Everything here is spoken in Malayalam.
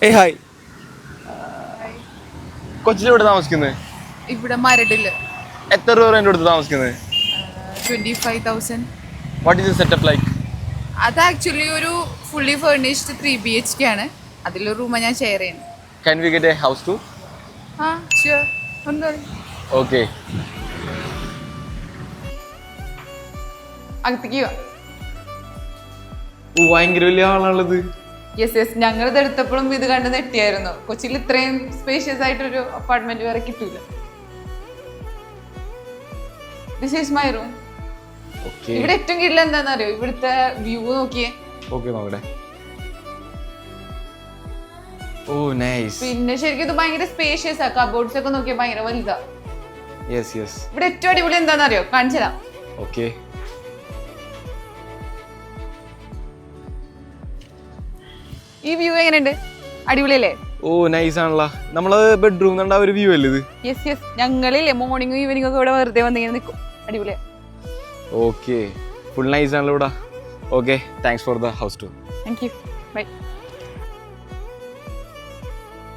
ഏയ് ഹായ്. കൊച്ചിയിൽ ഇവിടെ താമസിക്കുന്നത്? ഇവിടെ മരടില്. എത്ര രൂപ റെന്റ് കൊടുത്ത് താമസിക്കുന്നത്? 25,000. What is setup like? അത് ആക്ച്വലി ഒരു ഫുള്ളി ഫേർണിഷ്ഡ് 3 BHK ആണ്. അതിലൊരു റൂമാണ് ഞാൻ ഷെയർ ചെയ്യുന്നത്. Can we get a house too? ആ ഷുവർ, ഒന്ന് Okay. അകത്തേക്ക് പോവാം. ഭയങ്കര വലിയ ആളാണുള്ളത്. യെസ് ഞങ്ങളിത് എടുത്തപ്പോഴും ഇത് കണ്ട് നെട്ടിയായിരുന്നു. കൊച്ചിയിൽ ഇത്രയും സ്പേഷ്യസ് ആയിട്ടൊരു അപ്പാർട്ട്മെന്റ് വേറെ കിട്ടൂല. This is my room. ഇവിടെ ഏറ്റവും കിട്ടില്ല എന്താണെന്ന് അറിയോ? ഇവിടുത്തെ വ്യൂ നോക്കിയേ. നോക്കട്ടെ. ഓ നൈസ്. പിന്നെ ശരിക്കും ഇത് ഭയങ്കര സ്പേഷ്യസ് ആ. കബോർഡ്സ് ഒക്കെ നോക്കിയാൽ ഭയങ്കര വലുതാ. ഇവിടെ ഏറ്റവും അടിപൊളി എന്താണെന്ന് അറിയോ? കാണിച്ചു തരാം. ഓക്കെ. ഈ വ്യൂ എങ്ങനെയുണ്ട്? അടിപൊളിയല്ലേ? ഓ നൈസ് ആണല്ലോ. നമ്മള് ബെഡ്റൂം കണ്ട ഒരു വ്യൂ അല്ലേ ഇത്? യെസ് ഞങ്ങളില്ലേ മോർണിംഗും ഈവനിങ്ങും ഒക്കെ ഇവിടെ വെറുതെ വന്നിങ്ങനെ നിൽക്കും. അടിപൊളിയാ. ഓക്കെ, ഫുൾ നൈസ് ആണല്ലോ ഇവിടെ. Okay, thanks for the house tour. Thank you. By.